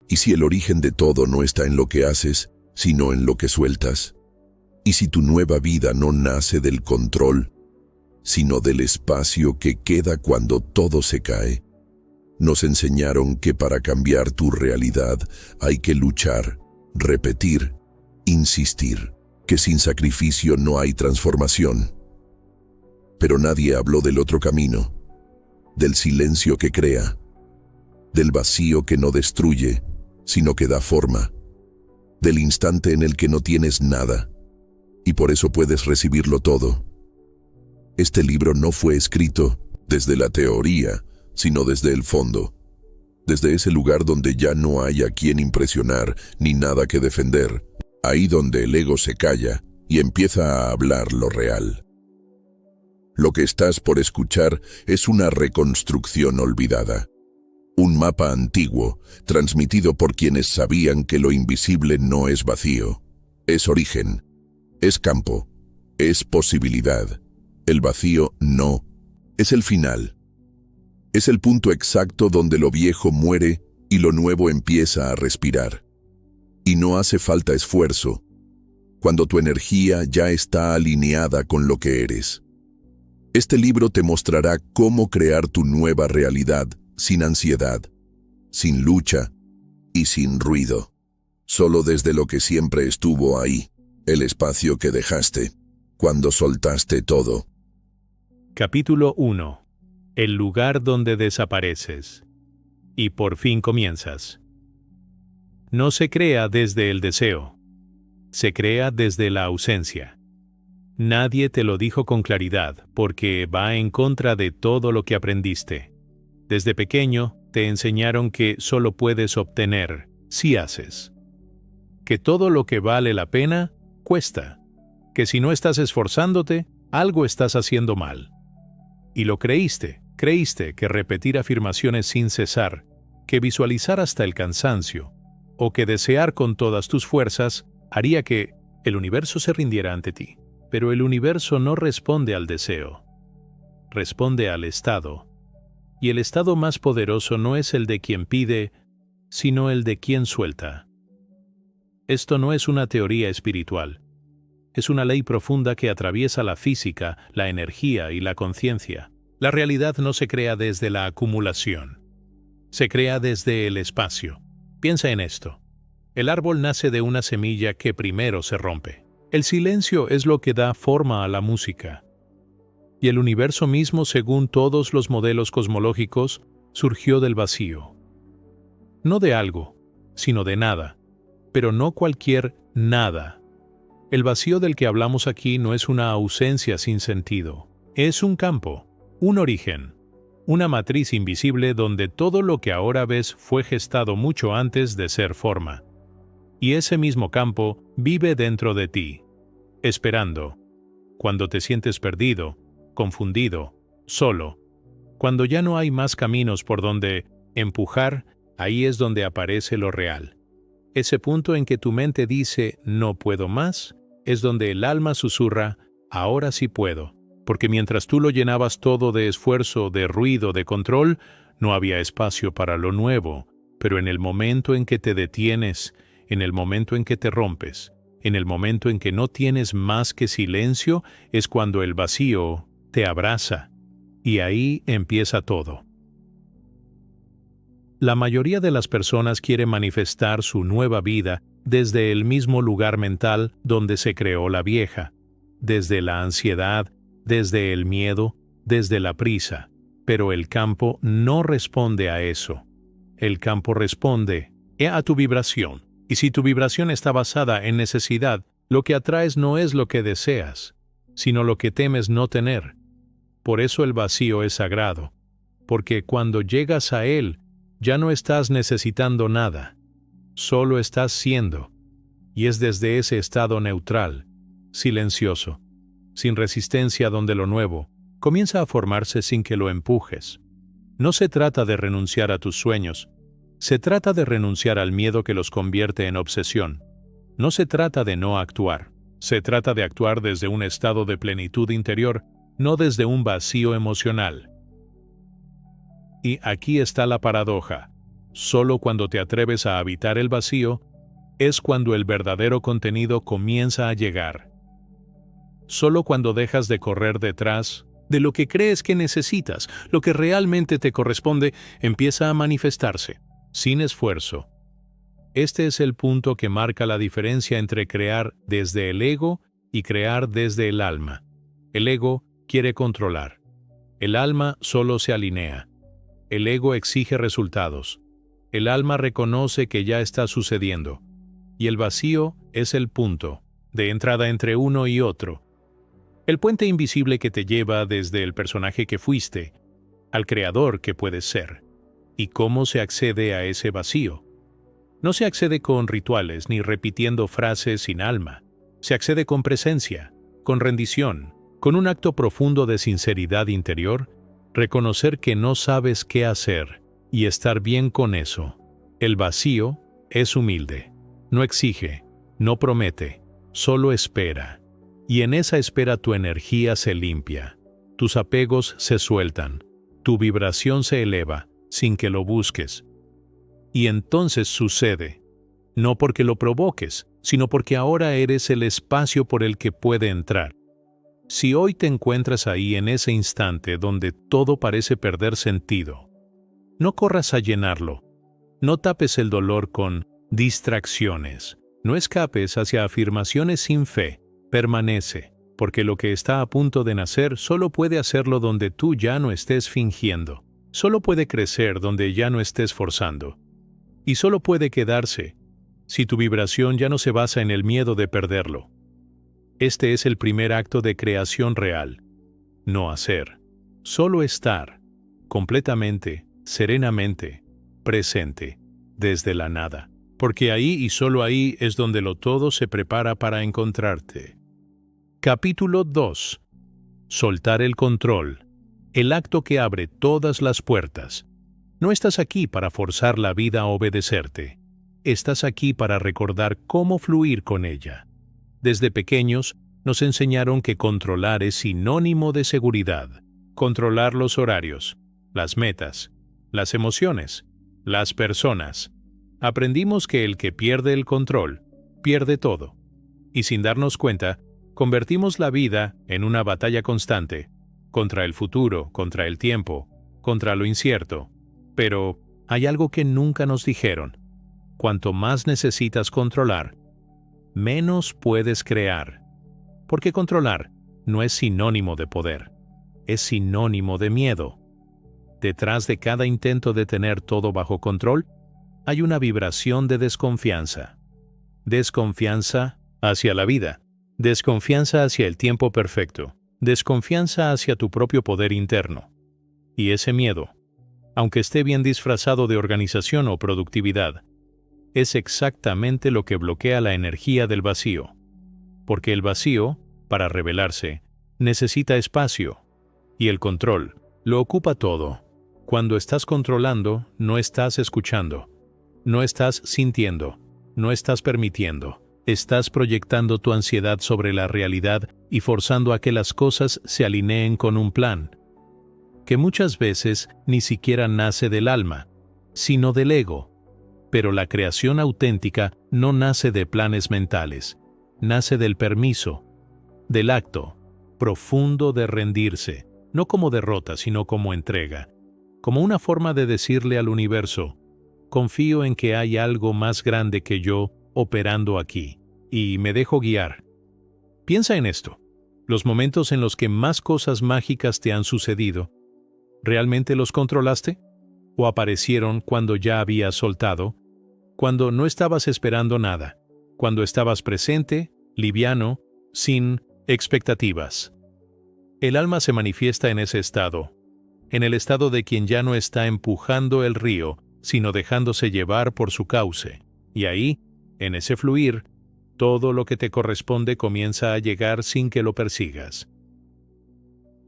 ¿Y si el origen de todo no está en lo que haces, sino en lo que sueltas? ¿Y si tu nueva vida no nace del control, sino del espacio que queda cuando todo se cae? Nos enseñaron que para cambiar tu realidad hay que luchar, repetir, insistir, que sin sacrificio no hay transformación. Pero nadie habló del otro camino, del silencio que crea, del vacío que no destruye, sino que da forma, del instante en el que no tienes nada, y por eso puedes recibirlo todo. Este libro no fue escrito desde la teoría, sino desde el fondo, desde ese lugar donde ya no hay a quien impresionar ni nada que defender, ahí donde el ego se calla y empieza a hablar lo real. Lo que estás por escuchar es una reconstrucción olvidada, un mapa antiguo, transmitido por quienes sabían que lo invisible no es vacío, es origen, es campo, es posibilidad. El vacío no, es el final. Es el punto exacto donde lo viejo muere y lo nuevo empieza a respirar. Y no hace falta esfuerzo, cuando tu energía ya está alineada con lo que eres. Este libro te mostrará cómo crear tu nueva realidad sin ansiedad, sin lucha y sin ruido. Solo desde lo que siempre estuvo ahí, el espacio que dejaste, cuando soltaste todo. Capítulo 1. El lugar donde desapareces. Y por fin comienzas. No se crea desde el deseo. Se crea desde la ausencia. Nadie te lo dijo con claridad, porque va en contra de todo lo que aprendiste. Desde pequeño, te enseñaron que solo puedes obtener si haces. Que todo lo que vale la pena, cuesta. Que si no estás esforzándote, algo estás haciendo mal. Y lo creíste que repetir afirmaciones sin cesar, que visualizar hasta el cansancio, o que desear con todas tus fuerzas, haría que el universo se rindiera ante ti. Pero el universo no responde al deseo, responde al estado. Y el estado más poderoso no es el de quien pide, sino el de quien suelta. Esto no es una teoría espiritual. Es una ley profunda que atraviesa la física, la energía y la conciencia. La realidad no se crea desde la acumulación. Se crea desde el espacio. Piensa en esto. El árbol nace de una semilla que primero se rompe. El silencio es lo que da forma a la música. Y el universo mismo, según todos los modelos cosmológicos, surgió del vacío. No de algo, sino de nada. Pero no cualquier nada. El vacío del que hablamos aquí no es una ausencia sin sentido. Es un campo. Un origen, una matriz invisible donde todo lo que ahora ves fue gestado mucho antes de ser forma. Y ese mismo campo vive dentro de ti, esperando. Cuando te sientes perdido, confundido, solo, cuando ya no hay más caminos por donde empujar, ahí es donde aparece lo real. Ese punto en que tu mente dice, no puedo más, es donde el alma susurra, ahora sí puedo. Porque mientras tú lo llenabas todo de esfuerzo, de ruido, de control, no había espacio para lo nuevo. Pero en el momento en que te detienes, en el momento en que te rompes, en el momento en que no tienes más que silencio, es cuando el vacío te abraza. Y ahí empieza todo. La mayoría de las personas quiere manifestar su nueva vida desde el mismo lugar mental donde se creó la vieja, desde la ansiedad, desde el miedo, desde la prisa. Pero el campo no responde a eso. El campo responde a tu vibración. Y si tu vibración está basada en necesidad, lo que atraes no es lo que deseas, sino lo que temes no tener. Por eso el vacío es sagrado, porque cuando llegas a él, ya no estás necesitando nada, solo estás siendo. Y es desde ese estado neutral, silencioso, sin resistencia donde lo nuevo comienza a formarse sin que lo empujes. No se trata de renunciar a tus sueños, se trata de renunciar al miedo que los convierte en obsesión. No se trata de no actuar, se trata de actuar desde un estado de plenitud interior, no desde un vacío emocional. Y aquí está la paradoja. Solo cuando te atreves a habitar el vacío es cuando el verdadero contenido comienza a llegar. Solo cuando dejas de correr detrás de lo que crees que necesitas, lo que realmente te corresponde, empieza a manifestarse, sin esfuerzo. Este es el punto que marca la diferencia entre crear desde el ego y crear desde el alma. El ego quiere controlar. El alma solo se alinea. El ego exige resultados. El alma reconoce que ya está sucediendo. Y el vacío es el punto de entrada entre uno y otro. El puente invisible que te lleva desde el personaje que fuiste al creador que puedes ser. ¿Y cómo se accede a ese vacío? No se accede con rituales ni repitiendo frases sin alma. Se accede con presencia, con rendición, con un acto profundo de sinceridad interior, reconocer que no sabes qué hacer y estar bien con eso. El vacío es humilde, no exige, no promete, solo espera. Y en esa espera tu energía se limpia, tus apegos se sueltan, tu vibración se eleva sin que lo busques. Y entonces sucede, no porque lo provoques, sino porque ahora eres el espacio por el que puede entrar. Si hoy te encuentras ahí en ese instante donde todo parece perder sentido, no corras a llenarlo, no tapes el dolor con distracciones, no escapes hacia afirmaciones sin fe. Permanece, porque lo que está a punto de nacer solo puede hacerlo donde tú ya no estés fingiendo, solo puede crecer donde ya no estés forzando, y solo puede quedarse si tu vibración ya no se basa en el miedo de perderlo. Este es el primer acto de creación real, no hacer, solo estar, completamente, serenamente, presente, desde la nada. Porque ahí y solo ahí es donde lo todo se prepara para encontrarte. Capítulo 2. Soltar el control. El acto que abre todas las puertas. No estás aquí para forzar la vida a obedecerte. Estás aquí para recordar cómo fluir con ella. Desde pequeños nos enseñaron que controlar es sinónimo de seguridad. Controlar los horarios, las metas, las emociones, las personas. Aprendimos que el que pierde el control, pierde todo. Y sin darnos cuenta, convertimos la vida en una batalla constante, contra el futuro, contra el tiempo, contra lo incierto. Pero hay algo que nunca nos dijeron. Cuanto más necesitas controlar, menos puedes crear. Porque controlar no es sinónimo de poder, es sinónimo de miedo. Detrás de cada intento de tener todo bajo control, hay una vibración de desconfianza. Desconfianza hacia la vida, desconfianza hacia el tiempo perfecto, desconfianza hacia tu propio poder interno. Y ese miedo, aunque esté bien disfrazado de organización o productividad, es exactamente lo que bloquea la energía del vacío. Porque el vacío, para revelarse, necesita espacio, y el control lo ocupa todo. Cuando estás controlando, no estás escuchando. No estás sintiendo, no estás permitiendo, estás proyectando tu ansiedad sobre la realidad y forzando a que las cosas se alineen con un plan, que muchas veces ni siquiera nace del alma, sino del ego. Pero la creación auténtica no nace de planes mentales, nace del permiso, del acto profundo de rendirse, no como derrota, sino como entrega, como una forma de decirle al universo: confío en que hay algo más grande que yo operando aquí, y me dejo guiar. Piensa en esto. Los momentos en los que más cosas mágicas te han sucedido, ¿realmente los controlaste? ¿O aparecieron cuando ya habías soltado? Cuando no estabas esperando nada, cuando estabas presente, liviano, sin expectativas. El alma se manifiesta en ese estado, en el estado de quien ya no está empujando el río, sino dejándose llevar por su cauce. Y ahí, en ese fluir, todo lo que te corresponde comienza a llegar sin que lo persigas.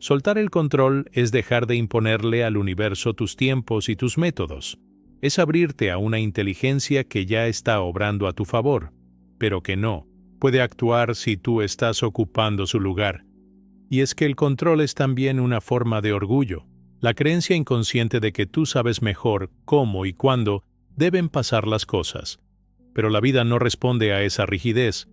Soltar el control es dejar de imponerle al universo tus tiempos y tus métodos. Es abrirte a una inteligencia que ya está obrando a tu favor, pero que no puede actuar si tú estás ocupando su lugar. Y es que el control es también una forma de orgullo. La creencia inconsciente de que tú sabes mejor cómo y cuándo deben pasar las cosas. Pero la vida no responde a esa rigidez,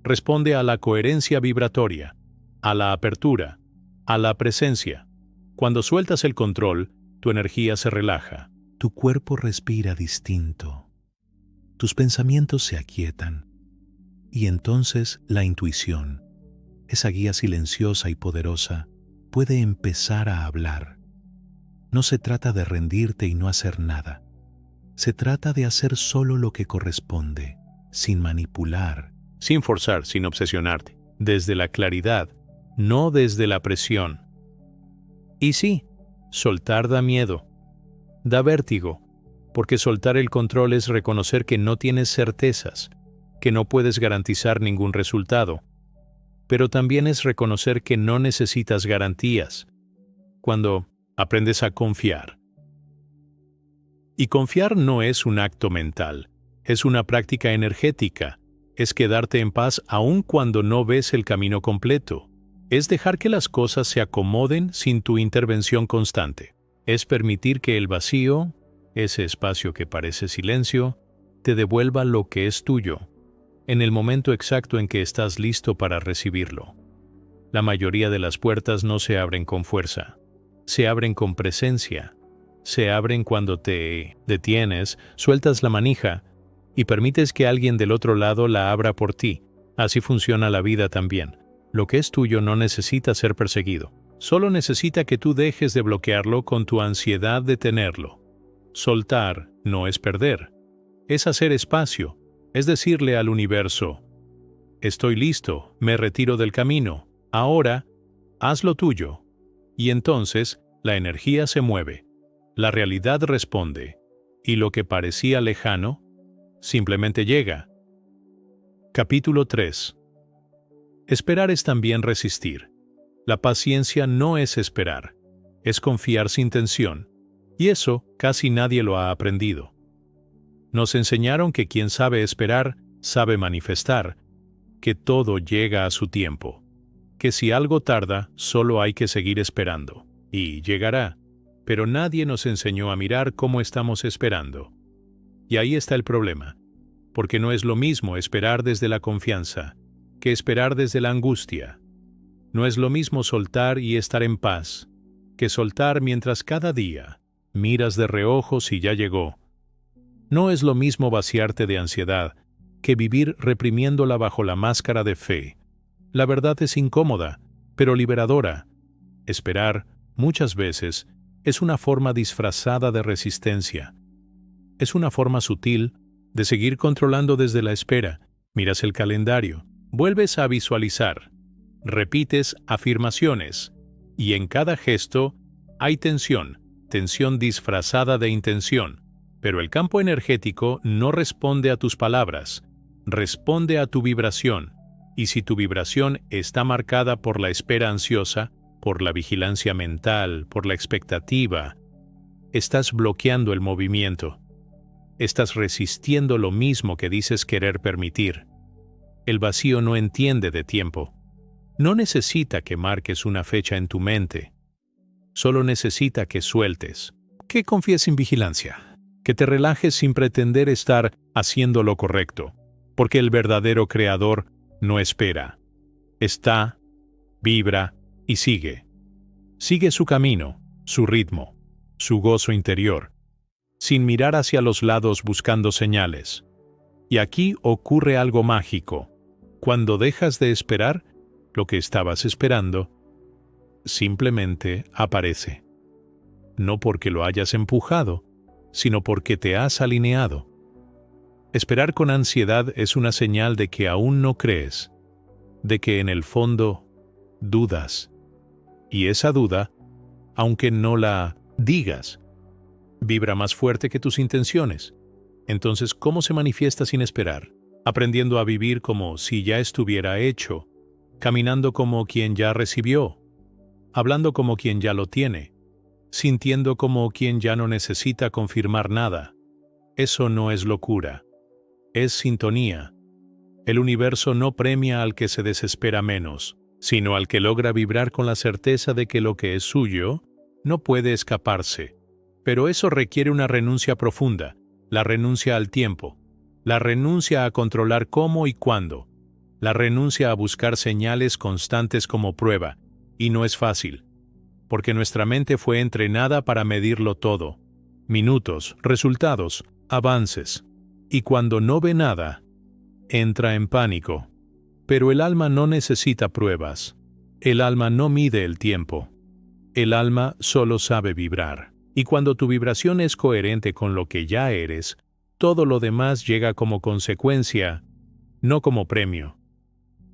responde a la coherencia vibratoria, a la apertura, a la presencia. Cuando sueltas el control, tu energía se relaja, tu cuerpo respira distinto, tus pensamientos se aquietan, y entonces la intuición, esa guía silenciosa y poderosa, puede empezar a hablar. No se trata de rendirte y no hacer nada. Se trata de hacer solo lo que corresponde, sin manipular, sin forzar, sin obsesionarte, desde la claridad, no desde la presión. Y sí, soltar da miedo, da vértigo, porque soltar el control es reconocer que no tienes certezas, que no puedes garantizar ningún resultado, pero también es reconocer que no necesitas garantías. Cuando aprendes a confiar. Y confiar no es un acto mental, es una práctica energética, es quedarte en paz aun cuando no ves el camino completo, es dejar que las cosas se acomoden sin tu intervención constante, es permitir que el vacío, ese espacio que parece silencio, te devuelva lo que es tuyo, en el momento exacto en que estás listo para recibirlo. La mayoría de las puertas no se abren con fuerza, se abren con presencia, se abren cuando te detienes, sueltas la manija y permites que alguien del otro lado la abra por ti. Así funciona la vida también. Lo que es tuyo no necesita ser perseguido, solo necesita que tú dejes de bloquearlo con tu ansiedad de tenerlo. Soltar no es perder, es hacer espacio, es decirle al universo: estoy listo, me retiro del camino, ahora, haz lo tuyo. Y entonces, la energía se mueve, la realidad responde, y lo que parecía lejano, simplemente llega. Capítulo 3. Esperar es también resistir. La paciencia no es esperar, es confiar sin tensión, y eso casi nadie lo ha aprendido. Nos enseñaron que quien sabe esperar, sabe manifestar, que todo llega a su tiempo, que si algo tarda, solo hay que seguir esperando, y llegará, pero nadie nos enseñó a mirar cómo estamos esperando. Y ahí está el problema, porque no es lo mismo esperar desde la confianza, que esperar desde la angustia. No es lo mismo soltar y estar en paz, que soltar mientras cada día miras de reojo si ya llegó. No es lo mismo vaciarte de ansiedad, que vivir reprimiéndola bajo la máscara de fe. La verdad es incómoda, pero liberadora. Esperar, muchas veces, es una forma disfrazada de resistencia. Es una forma sutil de seguir controlando desde la espera. Miras el calendario, vuelves a visualizar, repites afirmaciones, y en cada gesto hay tensión, tensión disfrazada de intención. Pero el campo energético no responde a tus palabras, responde a tu vibración. Y si tu vibración está marcada por la espera ansiosa, por la vigilancia mental, por la expectativa, estás bloqueando el movimiento. Estás resistiendo lo mismo que dices querer permitir. El vacío no entiende de tiempo. No necesita que marques una fecha en tu mente. Solo necesita que sueltes, que confíes sin vigilancia, que te relajes sin pretender estar haciendo lo correcto, porque el verdadero creador no espera. Está, vibra y sigue. Sigue su camino, su ritmo, su gozo interior, sin mirar hacia los lados buscando señales. Y aquí ocurre algo mágico. Cuando dejas de esperar lo que estabas esperando, simplemente aparece. No porque lo hayas empujado, sino porque te has alineado. Esperar con ansiedad es una señal de que aún no crees, de que en el fondo dudas. Y esa duda, aunque no la digas, vibra más fuerte que tus intenciones. Entonces, ¿cómo se manifiesta sin esperar? Aprendiendo a vivir como si ya estuviera hecho, caminando como quien ya recibió, hablando como quien ya lo tiene, sintiendo como quien ya no necesita confirmar nada. Eso no es locura. Es sintonía. El universo no premia al que se desespera menos, sino al que logra vibrar con la certeza de que lo que es suyo no puede escaparse. Pero eso requiere una renuncia profunda, la renuncia al tiempo, la renuncia a controlar cómo y cuándo, la renuncia a buscar señales constantes como prueba, y no es fácil, porque nuestra mente fue entrenada para medirlo todo, minutos, resultados, avances, y cuando no ve nada, entra en pánico. Pero el alma no necesita pruebas, el alma no mide el tiempo, el alma solo sabe vibrar, y cuando tu vibración es coherente con lo que ya eres, todo lo demás llega como consecuencia, no como premio.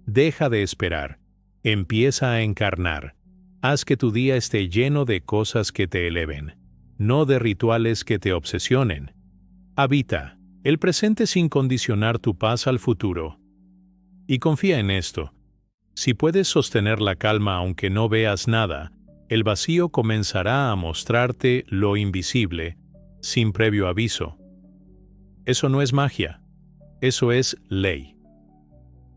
Deja de esperar, empieza a encarnar, haz que tu día esté lleno de cosas que te eleven, no de rituales que te obsesionen. Habita el presente sin condicionar tu paz al futuro. Y confía en esto. Si puedes sostener la calma aunque no veas nada, el vacío comenzará a mostrarte lo invisible, sin previo aviso. Eso no es magia, eso es ley.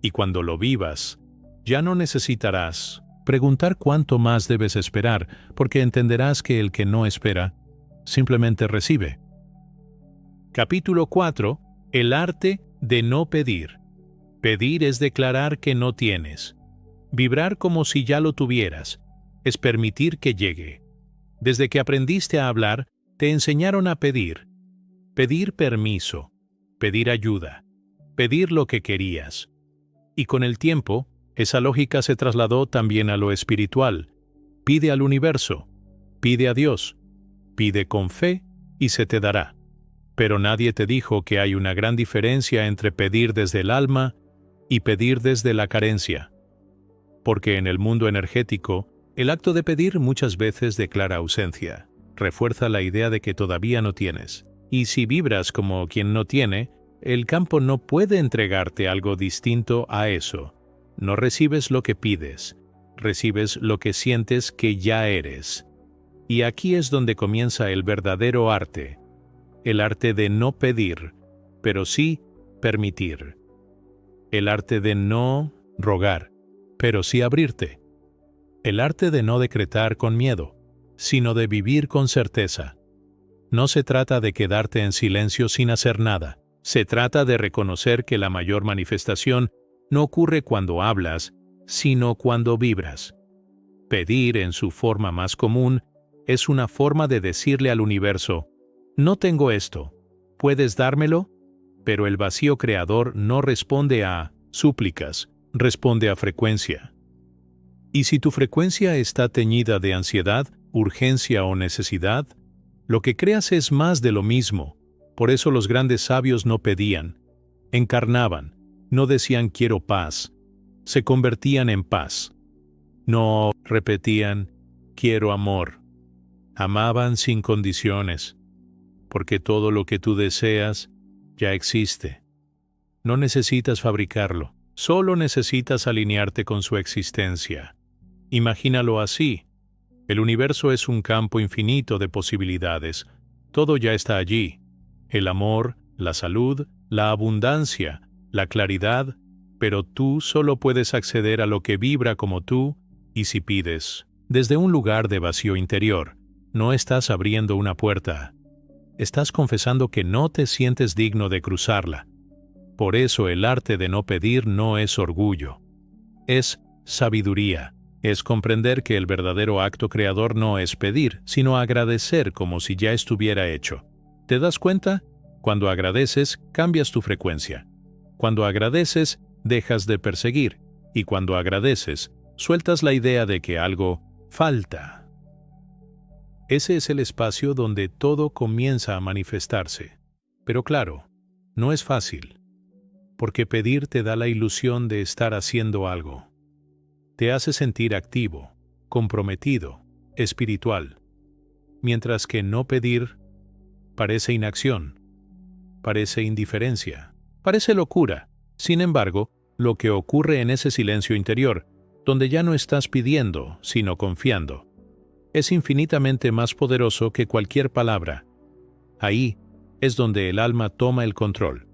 Y cuando lo vivas, ya no necesitarás preguntar cuánto más debes esperar, porque entenderás que el que no espera, simplemente recibe. Capítulo 4. El arte de no pedir. Pedir es declarar que no tienes. Vibrar como si ya lo tuvieras, es permitir que llegue. Desde que aprendiste a hablar, te enseñaron a pedir. Pedir permiso, pedir ayuda, pedir lo que querías. Y con el tiempo, esa lógica se trasladó también a lo espiritual. Pide al universo, pide a Dios, pide con fe y se te dará. Pero nadie te dijo que hay una gran diferencia entre pedir desde el alma y pedir desde la carencia. Porque en el mundo energético, el acto de pedir muchas veces declara ausencia, refuerza la idea de que todavía no tienes. Y si vibras como quien no tiene, el campo no puede entregarte algo distinto a eso. No recibes lo que pides, recibes lo que sientes que ya eres. Y aquí es donde comienza el verdadero arte. El arte de no pedir, pero sí permitir. El arte de no rogar, pero sí abrirte. El arte de no decretar con miedo, sino de vivir con certeza. No se trata de quedarte en silencio sin hacer nada. Se trata de reconocer que la mayor manifestación no ocurre cuando hablas, sino cuando vibras. Pedir, en su forma más común, es una forma de decirle al universo: no tengo esto, ¿puedes dármelo? Pero el vacío creador no responde a súplicas, responde a frecuencia. Y si tu frecuencia está teñida de ansiedad, urgencia o necesidad, lo que creas es más de lo mismo. Por eso los grandes sabios no pedían, encarnaban, no decían quiero paz, se convertían en paz. No repetían quiero amor, amaban sin condiciones, porque todo lo que tú deseas ya existe. No necesitas fabricarlo, solo necesitas alinearte con su existencia. Imagínalo así. El universo es un campo infinito de posibilidades. Todo ya está allí. El amor, la salud, la abundancia, la claridad, pero tú solo puedes acceder a lo que vibra como tú, y si pides, desde un lugar de vacío interior, no estás abriendo una puerta. Estás confesando que no te sientes digno de cruzarla. Por eso el arte de no pedir no es orgullo. Es sabiduría. Es comprender que el verdadero acto creador no es pedir, sino agradecer como si ya estuviera hecho. ¿Te das cuenta? Cuando agradeces, cambias tu frecuencia. Cuando agradeces, dejas de perseguir. Y cuando agradeces, sueltas la idea de que algo falta. Ese es el espacio donde todo comienza a manifestarse. Pero claro, no es fácil, porque pedir te da la ilusión de estar haciendo algo. Te hace sentir activo, comprometido, espiritual, mientras que no pedir parece inacción, parece indiferencia, parece locura. Sin embargo, lo que ocurre en ese silencio interior, donde ya no estás pidiendo, sino confiando, es infinitamente más poderoso que cualquier palabra. Ahí es donde el alma toma el control.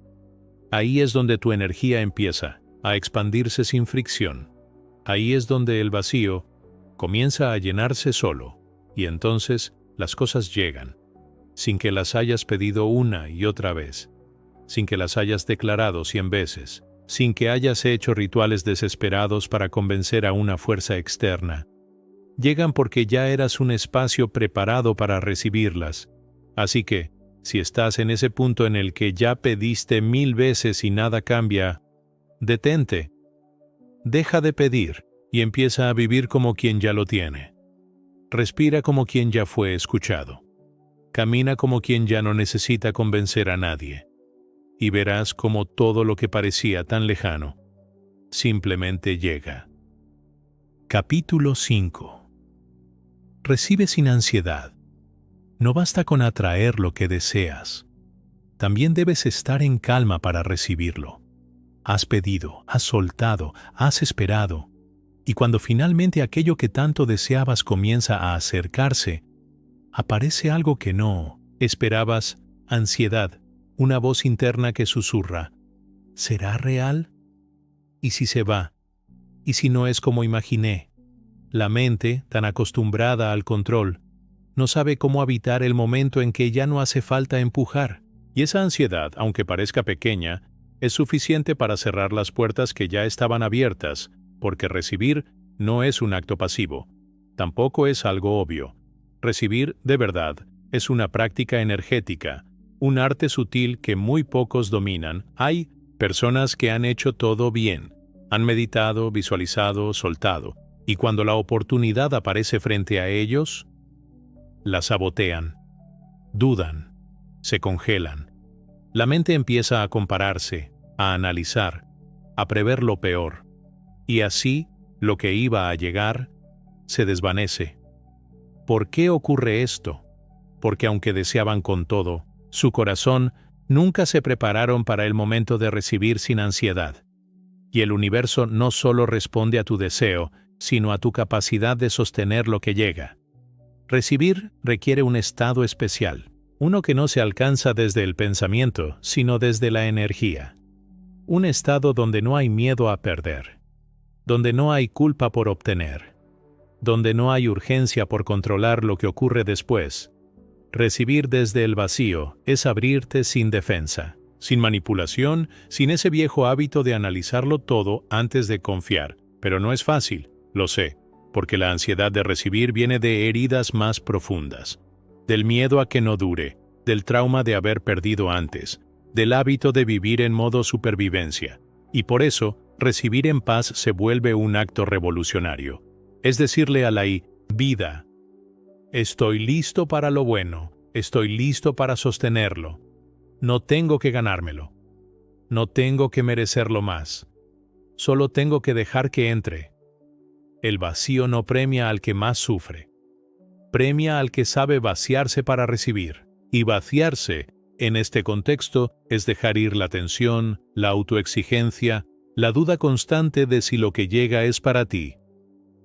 Ahí es donde tu energía empieza a expandirse sin fricción. Ahí es donde el vacío comienza a llenarse solo, y entonces las cosas llegan, sin que las hayas pedido una y otra vez, sin que las hayas declarado 100 veces, sin que hayas hecho rituales desesperados para convencer a una fuerza externa. Llegan porque ya eras un espacio preparado para recibirlas. Así que, si estás en ese punto en el que ya pediste 1000 veces y nada cambia, detente. Deja de pedir y empieza a vivir como quien ya lo tiene. Respira como quien ya fue escuchado. Camina como quien ya no necesita convencer a nadie. Y verás cómo todo lo que parecía tan lejano simplemente llega. Capítulo 5. Recibe sin ansiedad. No basta con atraer lo que deseas. También debes estar en calma para recibirlo. Has pedido, has soltado, has esperado. Y cuando finalmente aquello que tanto deseabas comienza a acercarse, aparece algo que no esperabas: ansiedad, una voz interna que susurra: ¿será real? ¿Y si se va? ¿Y si no es como imaginé? La mente, tan acostumbrada al control, no sabe cómo habitar el momento en que ya no hace falta empujar. Y esa ansiedad, aunque parezca pequeña, es suficiente para cerrar las puertas que ya estaban abiertas, porque recibir no es un acto pasivo. Tampoco es algo obvio. Recibir, de verdad, es una práctica energética, un arte sutil que muy pocos dominan. Hay personas que han hecho todo bien, han meditado, visualizado, soltado, y cuando la oportunidad aparece frente a ellos, la sabotean, dudan, se congelan. La mente empieza a compararse, a analizar, a prever lo peor, y así lo que iba a llegar se desvanece. ¿Por qué ocurre esto? Porque aunque deseaban con todo su corazón, nunca se prepararon para el momento de recibir sin ansiedad. Y el universo no solo responde a tu deseo, sino a tu capacidad de sostener lo que llega. Recibir requiere un estado especial, uno que no se alcanza desde el pensamiento, sino desde la energía. Un estado donde no hay miedo a perder, donde no hay culpa por obtener, donde no hay urgencia por controlar lo que ocurre después. Recibir desde el vacío es abrirte sin defensa, sin manipulación, sin ese viejo hábito de analizarlo todo antes de confiar. Pero no es fácil, lo sé, porque la ansiedad de recibir viene de heridas más profundas, del miedo a que no dure, del trauma de haber perdido antes, del hábito de vivir en modo supervivencia. Y por eso, recibir en paz se vuelve un acto revolucionario. Es decirle a la vida: estoy listo para lo bueno, estoy listo para sostenerlo. No tengo que ganármelo. No tengo que merecerlo más. Solo tengo que dejar que entre. El vacío no premia al que más sufre. Premia al que sabe vaciarse para recibir. Y vaciarse, en este contexto, es dejar ir la tensión, la autoexigencia, la duda constante de si lo que llega es para ti.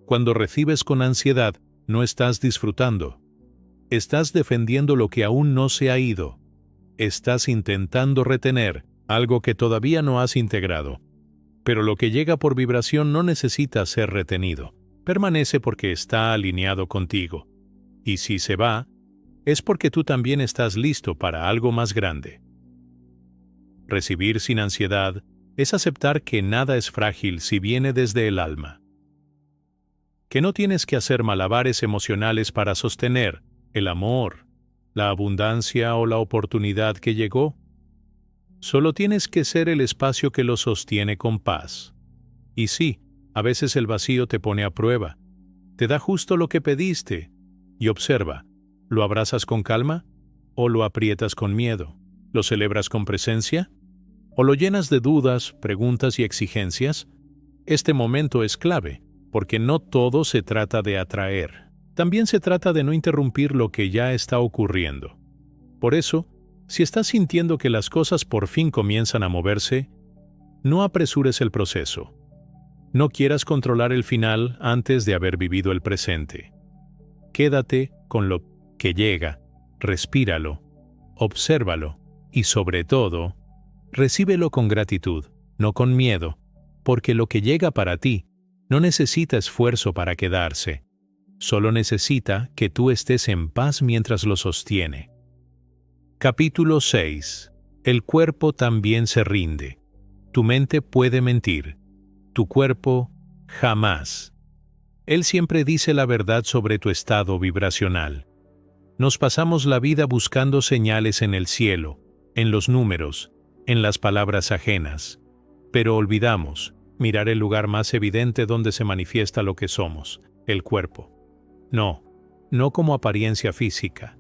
Cuando recibes con ansiedad, no estás disfrutando. Estás defendiendo lo que aún no se ha ido. Estás intentando retener algo que todavía no has integrado. Pero lo que llega por vibración no necesita ser retenido. Permanece porque está alineado contigo. Y si se va, es porque tú también estás listo para algo más grande. Recibir sin ansiedad es aceptar que nada es frágil si viene desde el alma. Que no tienes que hacer malabares emocionales para sostener el amor, la abundancia o la oportunidad que llegó. Solo tienes que ser el espacio que lo sostiene con paz. Y sí, a veces el vacío te pone a prueba. Te da justo lo que pediste. Y observa, ¿lo abrazas con calma? ¿O lo aprietas con miedo? ¿Lo celebras con presencia? ¿O lo llenas de dudas, preguntas y exigencias? Este momento es clave, porque no todo se trata de atraer. También se trata de no interrumpir lo que ya está ocurriendo. Por eso, si estás sintiendo que las cosas por fin comienzan a moverse, no apresures el proceso. No quieras controlar el final antes de haber vivido el presente. Quédate con lo que llega, respíralo, obsérvalo y sobre todo, recíbelo con gratitud, no con miedo, porque lo que llega para ti no necesita esfuerzo para quedarse. Solo necesita que tú estés en paz mientras lo sostiene. Capítulo 6. El cuerpo también se rinde. Tu mente puede mentir. Tu cuerpo, jamás. Él siempre dice la verdad sobre tu estado vibracional. Nos pasamos la vida buscando señales en el cielo, en los números, en las palabras ajenas. Pero olvidamos mirar el lugar más evidente donde se manifiesta lo que somos, el cuerpo. No como apariencia física,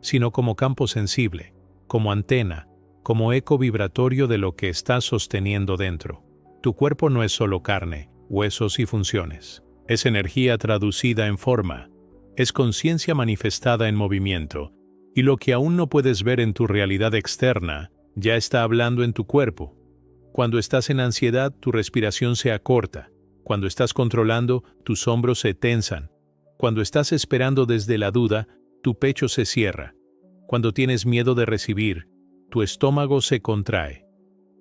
sino como campo sensible, como antena, como eco vibratorio de lo que estás sosteniendo dentro. Tu cuerpo no es solo carne, huesos y funciones. Es energía traducida en forma. Es conciencia manifestada en movimiento. Y lo que aún no puedes ver en tu realidad externa, ya está hablando en tu cuerpo. Cuando estás en ansiedad, tu respiración se acorta. Cuando estás controlando, tus hombros se tensan. Cuando estás esperando desde la duda, tu pecho se cierra. Cuando tienes miedo de recibir, tu estómago se contrae.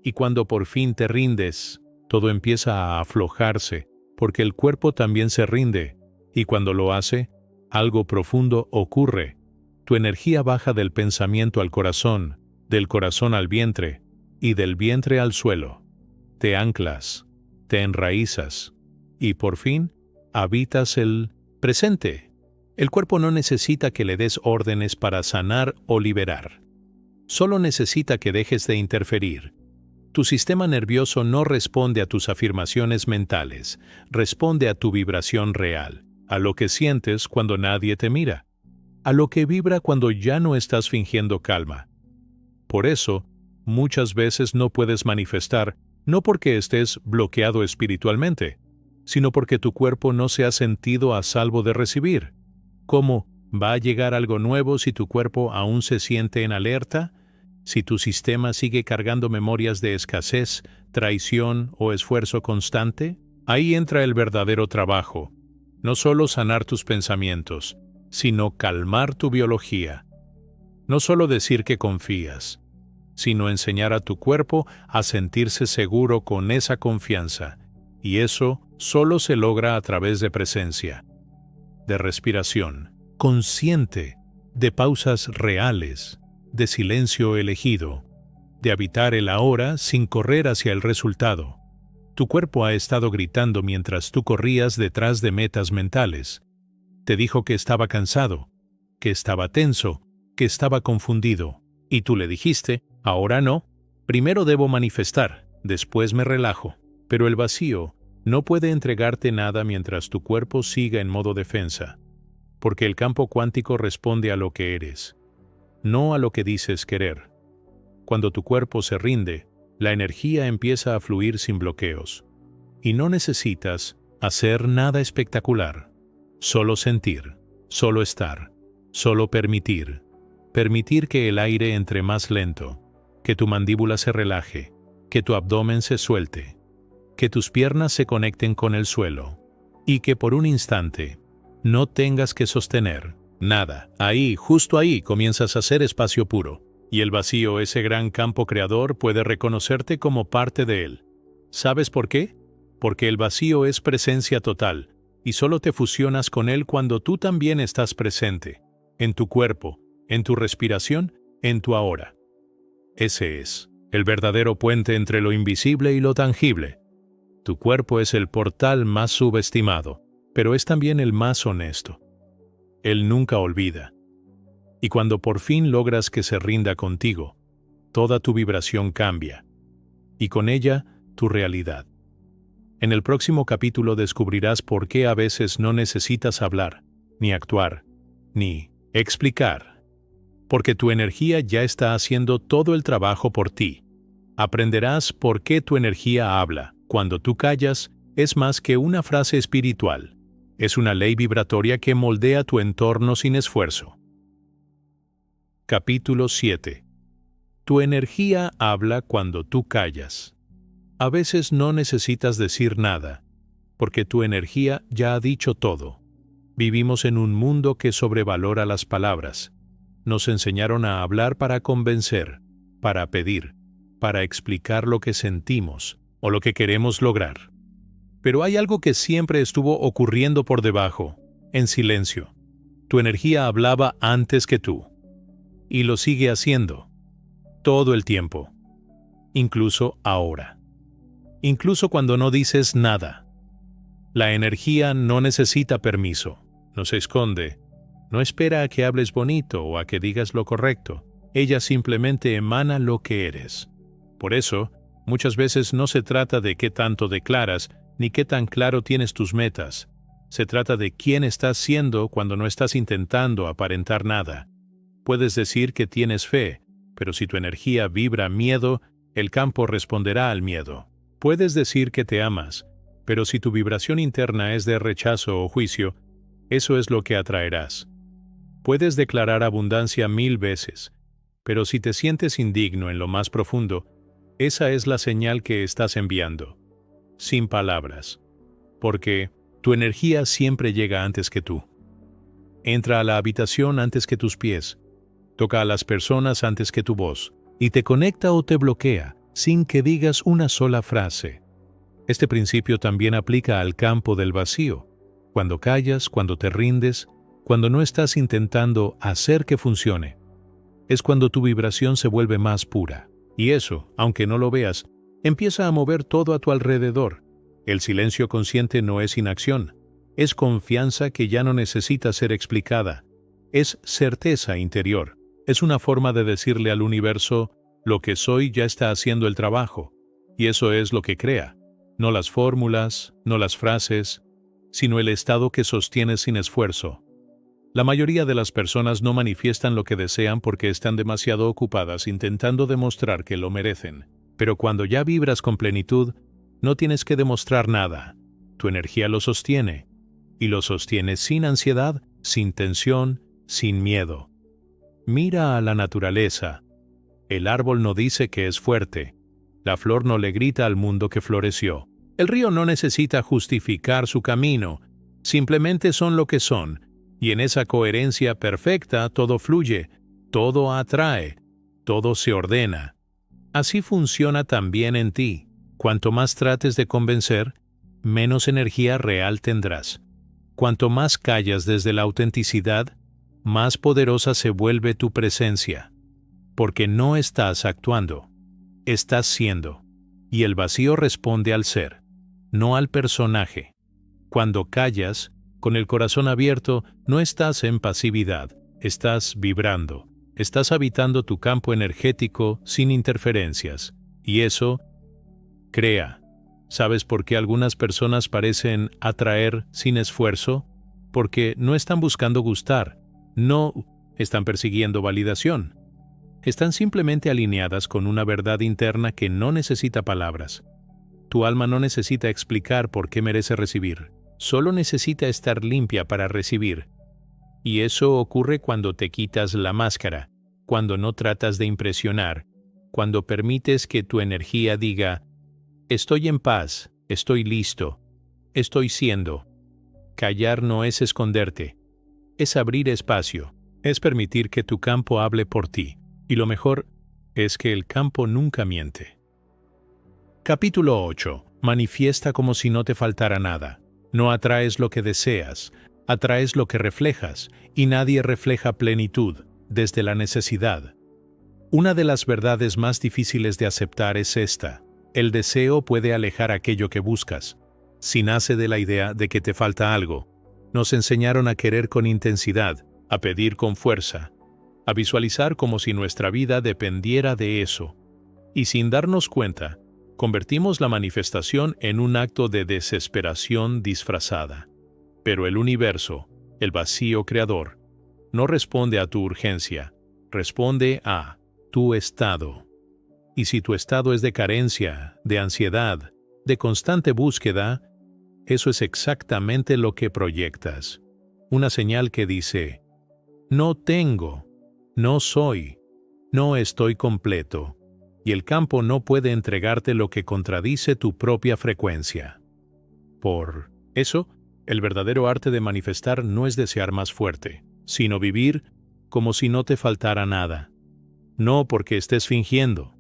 Y cuando por fin te rindes, todo empieza a aflojarse, porque el cuerpo también se rinde. Y cuando lo hace, algo profundo ocurre. Tu energía baja del pensamiento al corazón, del corazón al vientre, y del vientre al suelo. Te anclas, te enraizas, y por fin habitas el presente. El cuerpo no necesita que le des órdenes para sanar o liberar. Solo necesita que dejes de interferir. Tu sistema nervioso no responde a tus afirmaciones mentales, responde a tu vibración real, a lo que sientes cuando nadie te mira, a lo que vibra cuando ya no estás fingiendo calma. Por eso, muchas veces no puedes manifestar, no porque estés bloqueado espiritualmente, sino porque tu cuerpo no se ha sentido a salvo de recibir. ¿Cómo va a llegar algo nuevo si tu cuerpo aún se siente en alerta? Si tu sistema sigue cargando memorias de escasez, traición o esfuerzo constante, ahí entra el verdadero trabajo. No solo sanar tus pensamientos, sino calmar tu biología. No solo decir que confías, sino enseñar a tu cuerpo a sentirse seguro con esa confianza. Y eso solo se logra a través de presencia, de respiración consciente, de pausas reales, de silencio elegido, de habitar el ahora sin correr hacia el resultado. Tu cuerpo ha estado gritando mientras tú corrías detrás de metas mentales. Te dijo que estaba cansado, que estaba tenso, que estaba confundido. Y tú le dijiste, ahora no, primero debo manifestar, después me relajo. Pero el vacío no puede entregarte nada mientras tu cuerpo siga en modo defensa, porque el campo cuántico responde a lo que eres, no a lo que dices querer. Cuando tu cuerpo se rinde, la energía empieza a fluir sin bloqueos. Y no necesitas hacer nada espectacular. Solo sentir, solo estar, solo permitir. Permitir que el aire entre más lento, que tu mandíbula se relaje, que tu abdomen se suelte, que tus piernas se conecten con el suelo, y que por un instante no tengas que sostener nada. Ahí, justo ahí, comienzas a ser espacio puro. Y el vacío, ese gran campo creador, puede reconocerte como parte de él. ¿Sabes por qué? Porque el vacío es presencia total, y solo te fusionas con él cuando tú también estás presente, en tu cuerpo, en tu respiración, en tu ahora. Ese es el verdadero puente entre lo invisible y lo tangible. Tu cuerpo es el portal más subestimado, pero es también el más honesto. Él nunca olvida. Y cuando por fin logras que se rinda contigo, toda tu vibración cambia, y con ella, tu realidad. En el próximo capítulo descubrirás por qué a veces no necesitas hablar, ni actuar, ni explicar. Porque tu energía ya está haciendo todo el trabajo por ti. Aprenderás por qué tu energía habla. Cuando tú callas, es más que una frase espiritual. Es una ley vibratoria que moldea tu entorno sin esfuerzo. Capítulo 7. Tu energía habla cuando tú callas. A veces no necesitas decir nada, porque tu energía ya ha dicho todo. Vivimos en un mundo que sobrevalora las palabras. Nos enseñaron a hablar para convencer, para pedir, para explicar lo que sentimos o lo que queremos lograr. Pero hay algo que siempre estuvo ocurriendo por debajo, en silencio. Tu energía hablaba antes que tú. Y lo sigue haciendo. todo el tiempo, incluso ahora, incluso cuando no dices nada. La energía no necesita permiso, no se esconde, no espera a que hables bonito o a que digas lo correcto. Ella simplemente emana lo que eres. Por eso, muchas veces no se trata de qué tanto declaras, ni qué tan claro tienes tus metas. Se trata de quién estás siendo cuando no estás intentando aparentar nada. Puedes decir que tienes fe, pero si tu energía vibra miedo, el campo responderá al miedo. Puedes decir que te amas, pero si tu vibración interna es de rechazo o juicio, eso es lo que atraerás. Puedes declarar abundancia 1000 veces, pero si te sientes indigno en lo más profundo, esa es la señal que estás enviando, sin palabras, porque tu energía siempre llega antes que tú. Entra a la habitación antes que tus pies, toca a las personas antes que tu voz, y te conecta o te bloquea sin que digas una sola frase. Este principio también aplica al campo del vacío, cuando callas, cuando te rindes, cuando no estás intentando hacer que funcione. Es cuando tu vibración se vuelve más pura. Y eso, aunque no lo veas, empieza a mover todo a tu alrededor. El silencio consciente no es inacción, es confianza que ya no necesita ser explicada. Es certeza interior. Es una forma de decirle al universo, lo que soy ya está haciendo el trabajo. Y eso es lo que crea. No las fórmulas, no las frases, sino el estado que sostienes sin esfuerzo. La mayoría de las personas no manifiestan lo que desean porque están demasiado ocupadas intentando demostrar que lo merecen. Pero cuando ya vibras con plenitud, no tienes que demostrar nada. Tu energía lo sostiene. Y lo sostiene sin ansiedad, sin tensión, sin miedo. Mira a la naturaleza. El árbol no dice que es fuerte. La flor no le grita al mundo que floreció. El río no necesita justificar su camino. Simplemente son lo que son. Y en esa coherencia perfecta todo fluye, todo atrae, todo se ordena. Así funciona también en ti. Cuanto más trates de convencer, menos energía real tendrás. Cuanto más callas desde la autenticidad, más poderosa se vuelve tu presencia. Porque no estás actuando, estás siendo. Y el vacío responde al ser, no al personaje. Cuando callas, con el corazón abierto, no estás en pasividad, estás vibrando, estás habitando tu campo energético sin interferencias. Y eso crea. ¿Sabes por qué algunas personas parecen atraer sin esfuerzo? Porque no están buscando gustar, no están persiguiendo validación. Están simplemente alineadas con una verdad interna que no necesita palabras. Tu alma no necesita explicar por qué merece recibir. Solo necesita estar limpia para recibir. Y eso ocurre cuando te quitas la máscara, cuando no tratas de impresionar, cuando permites que tu energía diga, estoy en paz, estoy listo, estoy siendo. Callar no es esconderte, es abrir espacio, es permitir que tu campo hable por ti. Y lo mejor es que el campo nunca miente. Capítulo 8. Manifiesta como si no te faltara nada. No atraes lo que deseas, atraes lo que reflejas, y nadie refleja plenitud desde la necesidad. Una de las verdades más difíciles de aceptar es esta: el deseo puede alejar aquello que buscas. Si nace de la idea de que te falta algo, nos enseñaron a querer con intensidad, a pedir con fuerza, a visualizar como si nuestra vida dependiera de eso. Y sin darnos cuenta, convertimos la manifestación en un acto de desesperación disfrazada. Pero el universo, el vacío creador, no responde a tu urgencia, responde a tu estado. Y si tu estado es de carencia, de ansiedad, de constante búsqueda, eso es exactamente lo que proyectas. Una señal que dice, no tengo, no soy, no estoy completo. Y el campo no puede entregarte lo que contradice tu propia frecuencia. Por eso, el verdadero arte de manifestar no es desear más fuerte, sino vivir como si no te faltara nada. No porque estés fingiendo,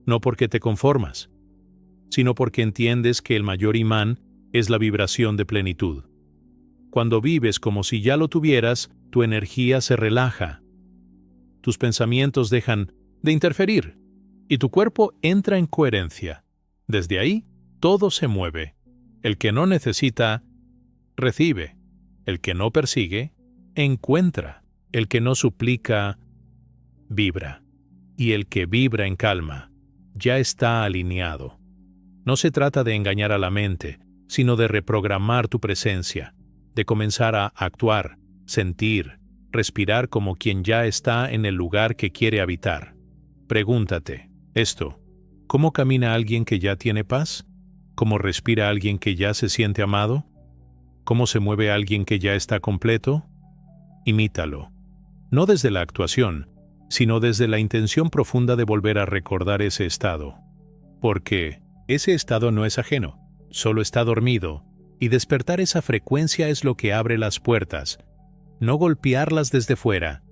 no porque te conformas, sino porque entiendes que el mayor imán es la vibración de plenitud. Cuando vives como si ya lo tuvieras, tu energía se relaja. Tus pensamientos dejan de interferir, y tu cuerpo entra en coherencia. Desde ahí, todo se mueve. El que no necesita, recibe. El que no persigue, encuentra. El que no suplica, vibra. Y el que vibra en calma, ya está alineado. No se trata de engañar a la mente, sino de reprogramar tu presencia, de comenzar a actuar, sentir, respirar como quien ya está en el lugar que quiere habitar. Pregúntate, ¿cómo camina alguien que ya tiene paz? ¿Cómo respira alguien que ya se siente amado? ¿Cómo se mueve alguien que ya está completo? Imítalo. No desde la actuación, sino desde la intención profunda de volver a recordar ese estado. Porque ese estado no es ajeno, solo está dormido, y despertar esa frecuencia es lo que abre las puertas, no golpearlas desde fuera.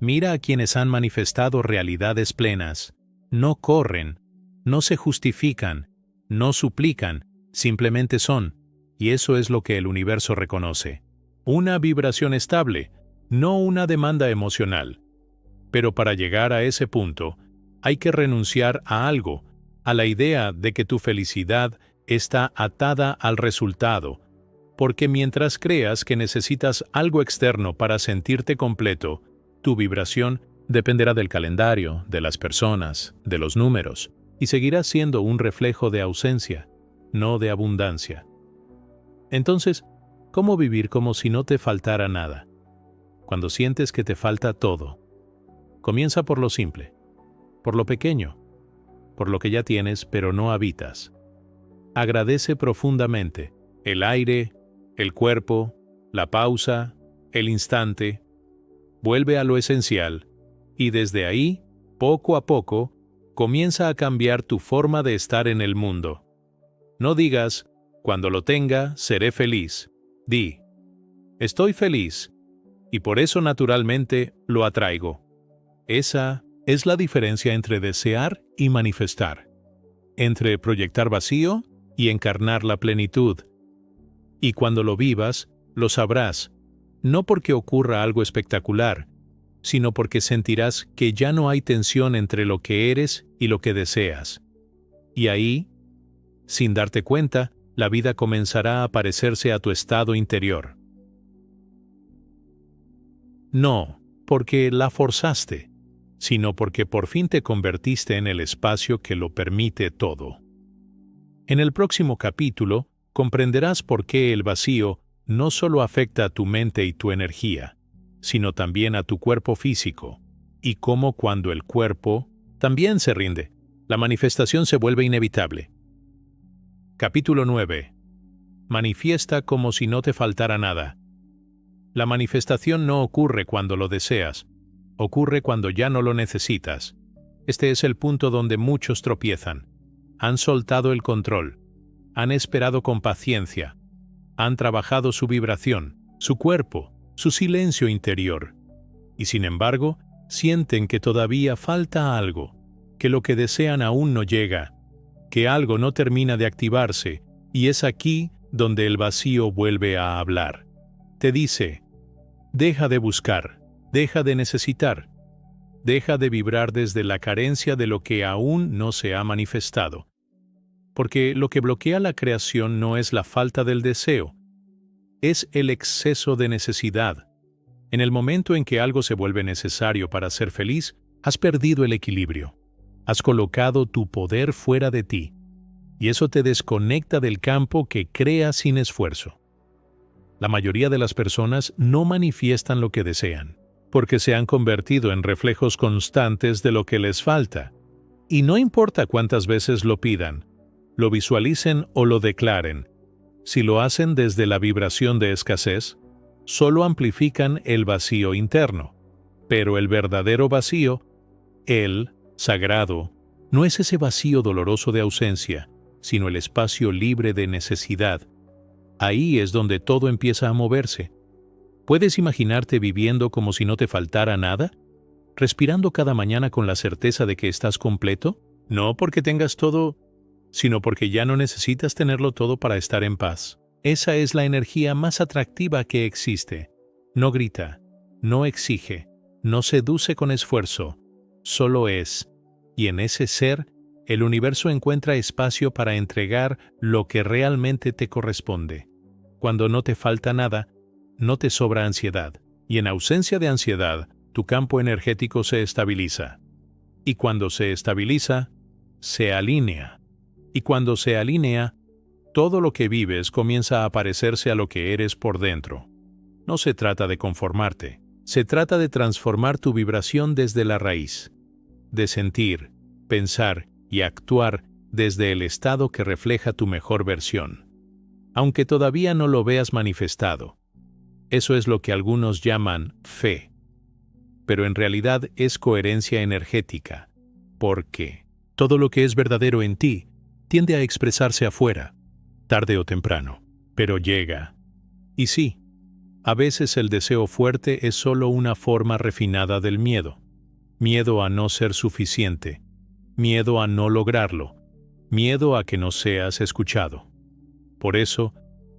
Mira a quienes han manifestado realidades plenas. No corren, no se justifican, no suplican, simplemente son, y eso es lo que el universo reconoce. Una vibración estable, no una demanda emocional. Pero para llegar a ese punto, hay que renunciar a algo, a la idea de que tu felicidad está atada al resultado, porque mientras creas que necesitas algo externo para sentirte completo, tu vibración dependerá del calendario, de las personas, de los números, y seguirá siendo un reflejo de ausencia, no de abundancia. Entonces, ¿cómo vivir como si no te faltara nada? Cuando sientes que te falta todo. Comienza por lo simple, por lo pequeño, por lo que ya tienes pero no habitas. Agradece profundamente el aire, el cuerpo, la pausa, el instante. Vuelve a lo esencial y desde ahí, poco a poco, comienza a cambiar tu forma de estar en el mundo. No digas, cuando lo tenga, seré feliz. Di, estoy feliz, y por eso naturalmente lo atraigo. Esa es la diferencia entre desear y manifestar, entre proyectar vacío y encarnar la plenitud. Y cuando lo vivas, lo sabrás, no porque ocurra algo espectacular, sino porque sentirás que ya no hay tensión entre lo que eres y lo que deseas. Y ahí, sin darte cuenta, la vida comenzará a parecerse a tu estado interior. No porque la forzaste, sino porque por fin te convertiste en el espacio que lo permite todo. En el próximo capítulo, comprenderás por qué el vacío no solo afecta a tu mente y tu energía, sino también a tu cuerpo físico, y cómo cuando el cuerpo también se rinde, la manifestación se vuelve inevitable. Capítulo 9. Manifiesta como si no te faltara nada. La manifestación no ocurre cuando lo deseas, ocurre cuando ya no lo necesitas. Este es el punto donde muchos tropiezan. Han soltado el control, han esperado con paciencia, han trabajado su vibración, su cuerpo, su silencio interior, y sin embargo, sienten que todavía falta algo, que lo que desean aún no llega, que algo no termina de activarse, y es aquí donde el vacío vuelve a hablar. Te dice, deja de buscar, deja de necesitar, deja de vibrar desde la carencia de lo que aún no se ha manifestado. Porque lo que bloquea la creación no es la falta del deseo, es el exceso de necesidad. En el momento en que algo se vuelve necesario para ser feliz, has perdido el equilibrio. Has colocado tu poder fuera de ti, y eso te desconecta del campo que crea sin esfuerzo. La mayoría de las personas no manifiestan lo que desean, porque se han convertido en reflejos constantes de lo que les falta. Y no importa cuántas veces lo pidan, lo visualicen o lo declaren, si lo hacen desde la vibración de escasez, solo amplifican el vacío interno. Pero el verdadero vacío, el sagrado, no es ese vacío doloroso de ausencia, sino el espacio libre de necesidad. Ahí es donde todo empieza a moverse. ¿Puedes imaginarte viviendo como si no te faltara nada? ¿Respirando cada mañana con la certeza de que estás completo? No porque tengas todo, sino porque ya no necesitas tenerlo todo para estar en paz. Esa es la energía más atractiva que existe. No grita, no exige, no seduce con esfuerzo. solo es, y en ese ser, el universo encuentra espacio para entregar lo que realmente te corresponde. Cuando no te falta nada, no te sobra ansiedad, y en ausencia de ansiedad, tu campo energético se estabiliza. Y cuando se estabiliza, se alinea. Y cuando se alinea, todo lo que vives comienza a parecerse a lo que eres por dentro. No se trata de conformarte, se trata de transformar tu vibración desde la raíz, de sentir, pensar y actuar desde el estado que refleja tu mejor versión. Aunque todavía no lo veas manifestado. Eso es lo que algunos llaman fe. Pero en realidad es coherencia energética, porque todo lo que es verdadero en ti tiende a expresarse afuera, tarde o temprano, pero llega. Y sí, a veces el deseo fuerte es solo una forma refinada del miedo. Miedo a no ser suficiente, miedo a no lograrlo, miedo a que no seas escuchado. Por eso,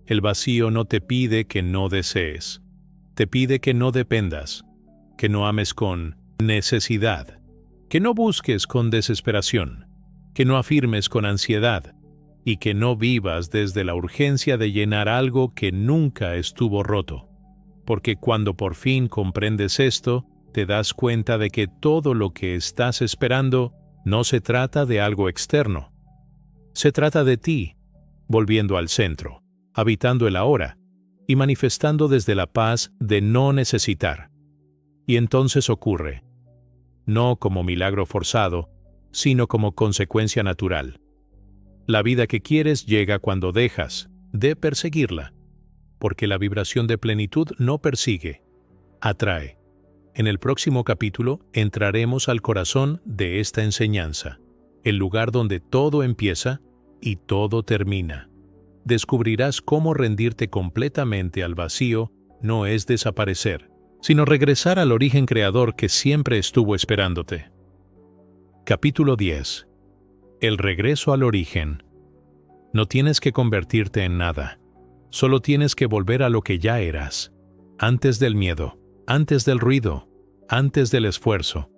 el vacío no te pide que no desees, te pide que no dependas, que no ames con necesidad, que no busques con desesperación, que no afirmes con ansiedad y que no vivas desde la urgencia de llenar algo que nunca estuvo roto. Porque cuando por fin comprendes esto, te das cuenta de que todo lo que estás esperando no se trata de algo externo. Se trata de ti, volviendo al centro, habitando el ahora y manifestando desde la paz de no necesitar. Y entonces ocurre, no como milagro forzado, sino como consecuencia natural. La vida que quieres llega cuando dejas de perseguirla, porque la vibración de plenitud no persigue, atrae. En el próximo capítulo entraremos al corazón de esta enseñanza, el lugar donde todo empieza y todo termina. Descubrirás cómo rendirte completamente al vacío no es desaparecer, sino regresar al origen creador que siempre estuvo esperándote. Capítulo 10. El regreso al origen. No tienes que convertirte en nada, solo tienes que volver a lo que ya eras, antes del miedo, antes del ruido, antes del esfuerzo,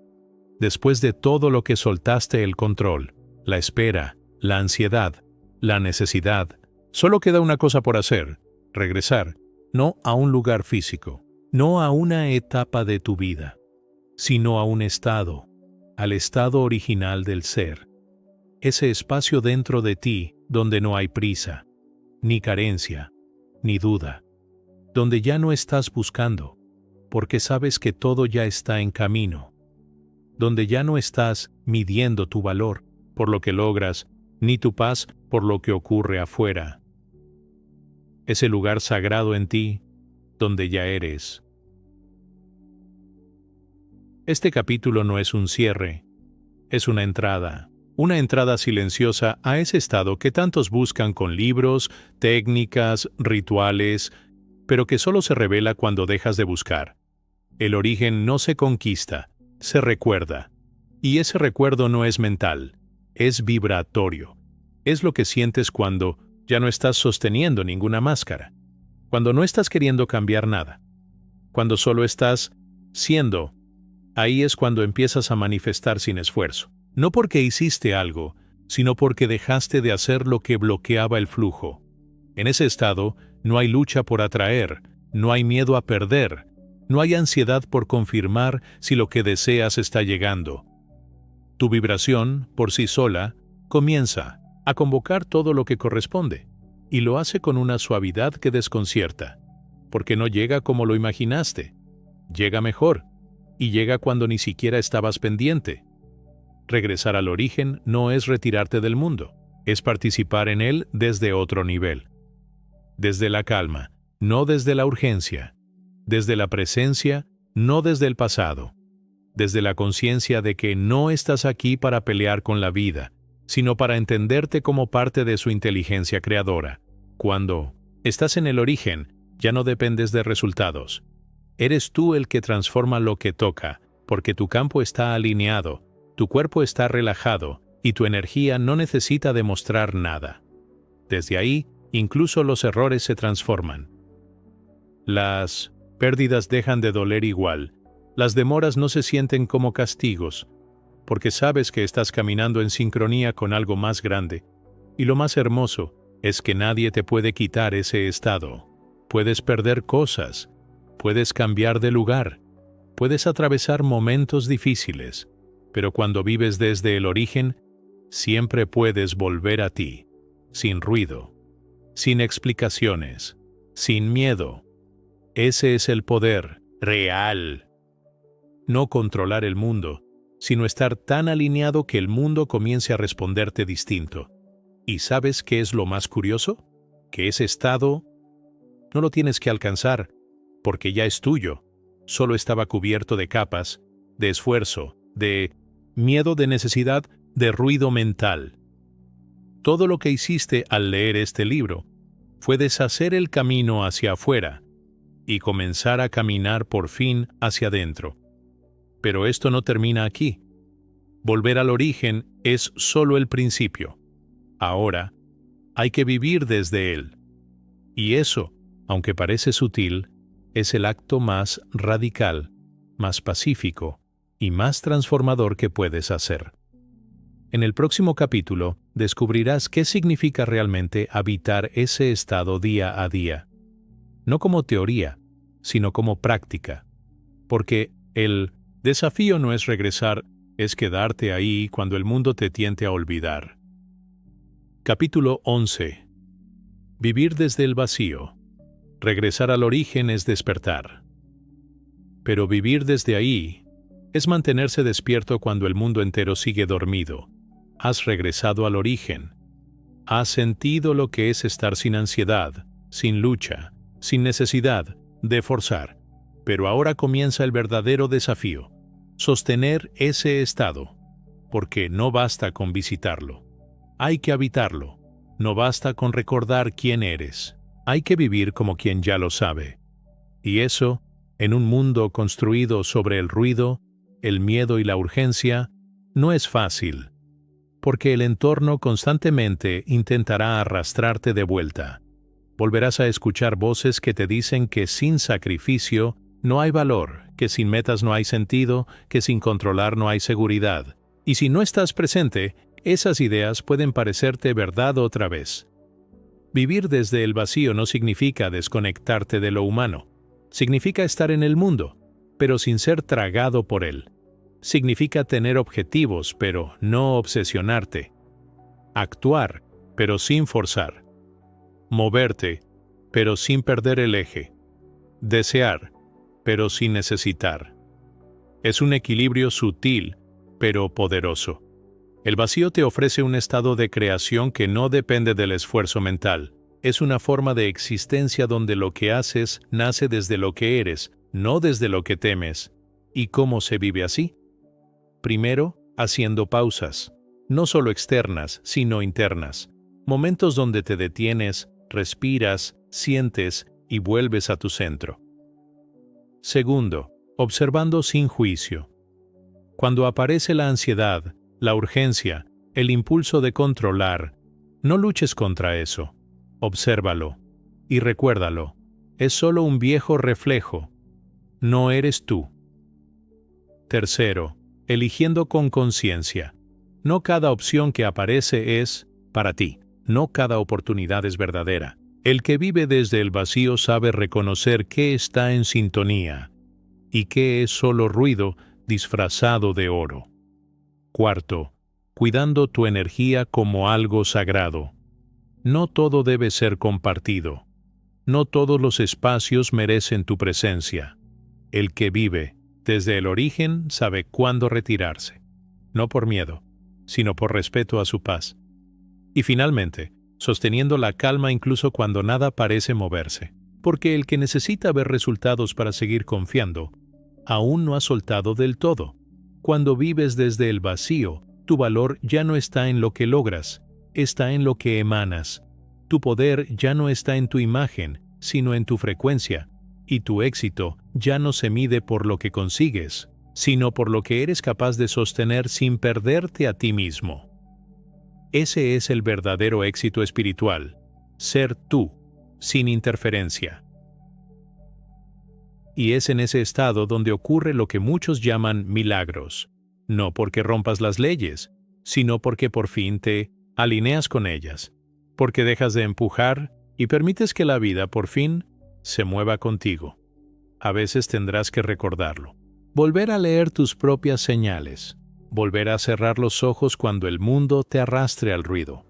después de todo lo que soltaste el control, la espera, la ansiedad, la necesidad. Solo queda una cosa por hacer, regresar, no a un lugar físico, no a una etapa de tu vida, sino a un estado, al estado original del ser. Ese espacio dentro de ti donde no hay prisa, ni carencia, ni duda, donde ya no estás buscando, porque sabes que todo ya está en camino, donde ya no estás midiendo tu valor por lo que logras, ni tu paz por lo que ocurre afuera. Ese lugar sagrado en ti, donde ya eres. Este capítulo no es un cierre, es una entrada silenciosa a ese estado que tantos buscan con libros, técnicas, rituales, pero que solo se revela cuando dejas de buscar. El origen no se conquista, se recuerda. Y ese recuerdo no es mental, es vibratorio. Es lo que sientes cuando ya no estás sosteniendo ninguna máscara, cuando no estás queriendo cambiar nada, cuando solo estás siendo. Ahí es cuando empiezas a manifestar sin esfuerzo. No porque hiciste algo, sino porque dejaste de hacer lo que bloqueaba el flujo. En ese estado, no hay lucha por atraer, no hay miedo a perder, no hay ansiedad por confirmar si lo que deseas está llegando. Tu vibración, por sí sola, comienza a convocar todo lo que corresponde, y lo hace con una suavidad que desconcierta, porque no llega como lo imaginaste, llega mejor, y llega cuando ni siquiera estabas pendiente. Regresar al origen no es retirarte del mundo, es participar en él desde otro nivel. Desde la calma, no desde la urgencia. Desde la presencia, no desde el pasado. Desde la conciencia de que no estás aquí para pelear con la vida, sino para entenderte como parte de su inteligencia creadora. Cuando estás en el origen, ya no dependes de resultados. Eres tú el que transforma lo que toca, porque tu campo está alineado, tu cuerpo está relajado y tu energía no necesita demostrar nada. Desde ahí, incluso los errores se transforman. Las pérdidas dejan de doler igual, las demoras no se sienten como castigos, porque sabes que estás caminando en sincronía con algo más grande. Y lo más hermoso es que nadie te puede quitar ese estado. Puedes perder cosas, puedes cambiar de lugar, puedes atravesar momentos difíciles, pero cuando vives desde el origen, siempre puedes volver a ti, sin ruido, sin explicaciones, sin miedo. Ese es el poder real. No controlar el mundo, sino estar tan alineado que el mundo comience a responderte distinto. ¿Y sabes qué es lo más curioso? Que ese estado no lo tienes que alcanzar, porque ya es tuyo. Solo estaba cubierto de capas, de esfuerzo, de miedo, de necesidad, de ruido mental. Todo lo que hiciste al leer este libro fue deshacer el camino hacia afuera y comenzar a caminar por fin hacia adentro. Pero esto no termina aquí. Volver al origen es solo el principio. Ahora, hay que vivir desde él. Y eso, aunque parece sutil, es el acto más radical, más pacífico y más transformador que puedes hacer. En el próximo capítulo descubrirás qué significa realmente habitar ese estado día a día. No como teoría, sino como práctica. Porque el desafío no es regresar, es quedarte ahí cuando el mundo te tiente a olvidar. Capítulo 11. Vivir desde el vacío. Regresar al origen es despertar. Pero vivir desde ahí es mantenerse despierto cuando el mundo entero sigue dormido. Has regresado al origen. Has sentido lo que es estar sin ansiedad, sin lucha, sin necesidad de forzar. Pero ahora comienza el verdadero desafío: sostener ese estado, porque no basta con visitarlo. Hay que habitarlo. No basta con recordar quién eres. Hay que vivir como quien ya lo sabe. Y eso, en un mundo construido sobre el ruido, el miedo y la urgencia, no es fácil, porque el entorno constantemente intentará arrastrarte de vuelta. Volverás a escuchar voces que te dicen que sin sacrificio no hay valor, que sin metas no hay sentido, que sin controlar no hay seguridad. Y si no estás presente, esas ideas pueden parecerte verdad otra vez. Vivir desde el vacío no significa desconectarte de lo humano. Significa estar en el mundo, pero sin ser tragado por él. Significa tener objetivos, pero no obsesionarte. Actuar, pero sin forzar. Moverte, pero sin perder el eje. Desear, pero sin necesitar. Es un equilibrio sutil, pero poderoso. El vacío te ofrece un estado de creación que no depende del esfuerzo mental. Es una forma de existencia donde lo que haces nace desde lo que eres, no desde lo que temes. ¿Y cómo se vive así? Primero, haciendo pausas, no solo externas, sino internas. Momentos donde te detienes, respiras, sientes y vuelves a tu centro. Segundo, observando sin juicio. Cuando aparece la ansiedad, la urgencia, el impulso de controlar, no luches contra eso. Obsérvalo y recuérdalo. Es solo un viejo reflejo. No eres tú. Tercero, eligiendo con conciencia. No cada opción que aparece es para ti. No cada oportunidad es verdadera. El que vive desde el vacío sabe reconocer qué está en sintonía y qué es solo ruido disfrazado de oro. Cuarto, cuidando tu energía como algo sagrado. No todo debe ser compartido. No todos los espacios merecen tu presencia. El que vive desde el origen sabe cuándo retirarse, no por miedo, sino por respeto a su paz. Y finalmente, sosteniendo la calma incluso cuando nada parece moverse, porque el que necesita ver resultados para seguir confiando, aún no ha soltado del todo. Cuando vives desde el vacío, tu valor ya no está en lo que logras, está en lo que emanas. Tu poder ya no está en tu imagen, sino en tu frecuencia, y tu éxito ya no se mide por lo que consigues, sino por lo que eres capaz de sostener sin perderte a ti mismo. Ese es el verdadero éxito espiritual, ser tú, sin interferencia. Y es en ese estado donde ocurre lo que muchos llaman milagros. no porque rompas las leyes, sino porque por fin te alineas con ellas, porque dejas de empujar y permites que la vida por fin se mueva contigo. A veces tendrás que recordarlo. Volver a leer tus propias señales, volver a cerrar los ojos cuando el mundo te arrastre al ruido,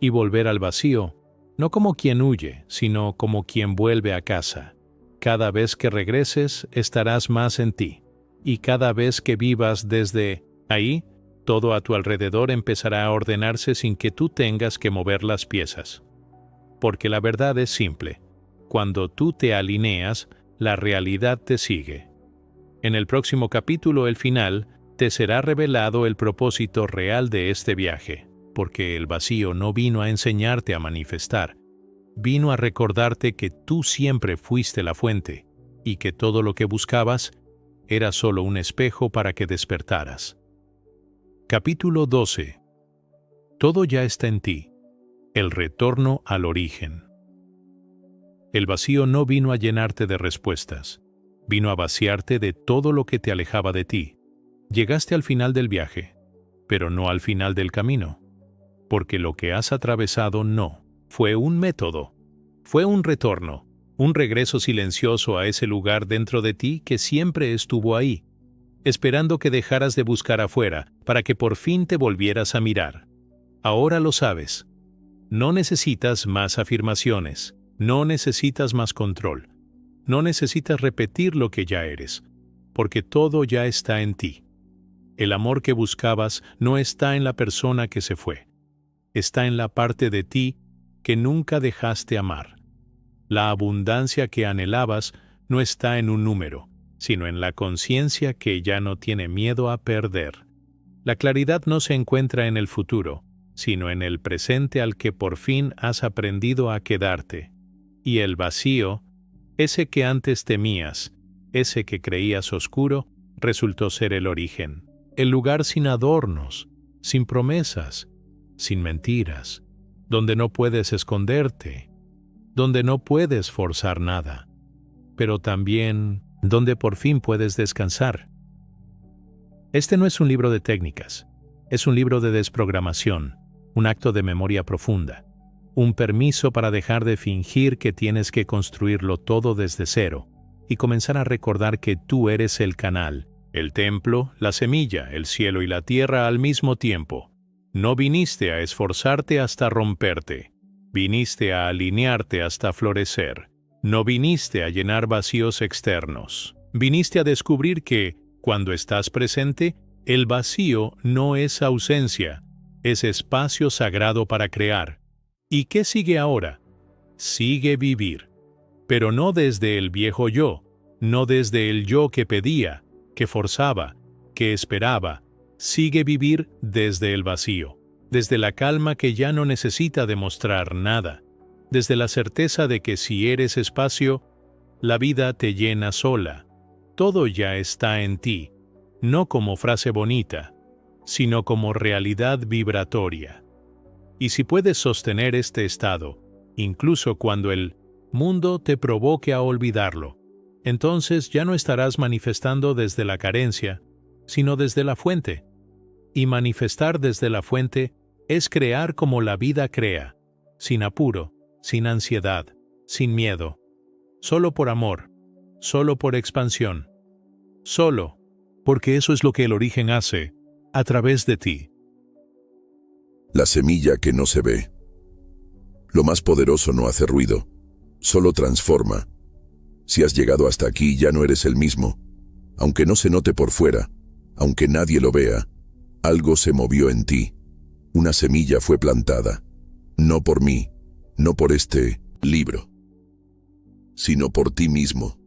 y volver al vacío, no como quien huye, sino como quien vuelve a casa. Cada vez que regreses, estarás más en ti, y cada vez que vivas desde ahí, todo a tu alrededor empezará a ordenarse sin que tú tengas que mover las piezas. Porque la verdad es simple: cuando tú te alineas, la realidad te sigue. En el próximo capítulo, el final, te será revelado el propósito real de este viaje, porque el vacío no vino a enseñarte a manifestar, vino a recordarte que tú siempre fuiste la fuente, y que todo lo que buscabas era solo un espejo para que despertaras. Capítulo 12. Todo ya está en ti. El retorno al origen. El vacío no vino a llenarte de respuestas, vino a vaciarte de todo lo que te alejaba de ti. Llegaste al final del viaje, pero no al final del camino, porque lo que has atravesado no fue un método, fue un retorno, un regreso silencioso a ese lugar dentro de ti que siempre estuvo ahí, esperando que dejaras de buscar afuera para que por fin te volvieras a mirar. Ahora lo sabes. No necesitas más afirmaciones, no necesitas más control, no necesitas repetir lo que ya eres, porque todo ya está en ti. El amor que buscabas no está en la persona que se fue, está en la parte de ti que nunca dejaste amar. La abundancia que anhelabas no está en un número, sino en la conciencia que ya no tiene miedo a perder. La claridad no se encuentra en el futuro, sino en el presente al que por fin has aprendido a quedarte. Y el vacío, ese que antes temías, ese que creías oscuro, resultó ser el origen. El lugar sin adornos, sin promesas, sin mentiras, donde no puedes esconderte, donde no puedes forzar nada, pero también donde por fin puedes descansar. Este no es un libro de técnicas, es un libro de desprogramación, un acto de memoria profunda, un permiso para dejar de fingir que tienes que construirlo todo desde cero y comenzar a recordar que tú eres el canal, el templo, la semilla, el cielo y la tierra al mismo tiempo. No viniste a esforzarte hasta romperte, viniste a alinearte hasta florecer. No viniste a llenar vacíos externos, viniste a descubrir que, cuando estás presente, el vacío no es ausencia, es espacio sagrado para crear. ¿Y qué sigue ahora? Sigue vivir, pero no desde el viejo yo, no desde el yo que pedía, que forzaba, que esperaba. Sigue vivir desde el vacío, desde la calma que ya no necesita demostrar nada, desde la certeza de que si eres espacio, la vida te llena sola. Todo ya está en ti, no como frase bonita, sino como realidad vibratoria. Y si puedes sostener este estado, incluso cuando el mundo te provoque a olvidarlo, entonces ya no estarás manifestando desde la carencia, sino desde la fuente. Y manifestar desde la fuente es crear como la vida crea, sin apuro, sin ansiedad, sin miedo, solo por amor, solo por expansión, solo porque eso es lo que el origen hace a través de ti. La semilla que no se ve. Lo más poderoso no hace ruido, solo transforma. Si has llegado hasta aquí, ya no eres el mismo. Aunque no se note por fuera, aunque nadie lo vea, algo se movió en ti. Una semilla fue plantada, no por mí, no por este libro, sino por ti mismo.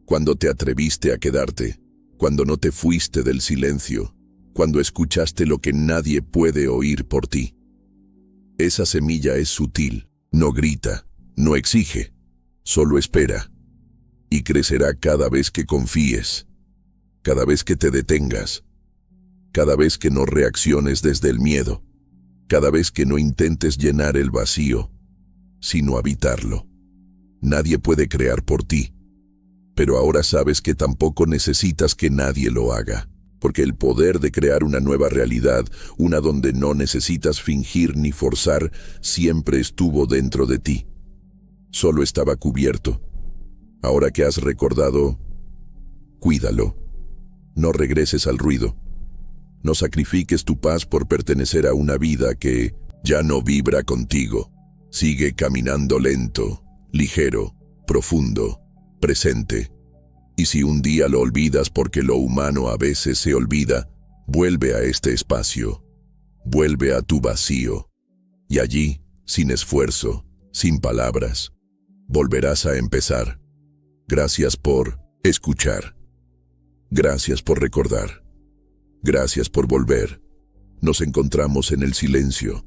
Cuando te atreviste a quedarte, cuando no te fuiste del silencio, cuando escuchaste lo que nadie puede oír por ti. Esa semilla es sutil, no grita, no exige, solo espera. Y crecerá cada vez que confíes, cada vez que te detengas, cada vez que no reacciones desde el miedo, cada vez que no intentes llenar el vacío, sino habitarlo. Nadie puede crear por ti, pero ahora sabes que tampoco necesitas que nadie lo haga. porque el poder de crear una nueva realidad, una donde no necesitas fingir ni forzar, siempre estuvo dentro de ti. Solo estaba cubierto. Ahora que has recordado, cuídalo. No regreses al ruido. No sacrifiques tu paz por pertenecer a una vida que ya no vibra contigo. Sigue caminando lento, ligero, profundo, presente. Y si un día lo olvidas porque lo humano a veces se olvida, vuelve a este espacio. Vuelve a tu vacío. Y allí, sin esfuerzo, sin palabras, volverás a empezar. Gracias por escuchar. Gracias por recordar. Gracias por volver. Nos encontramos en el silencio,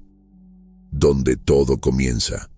donde todo comienza.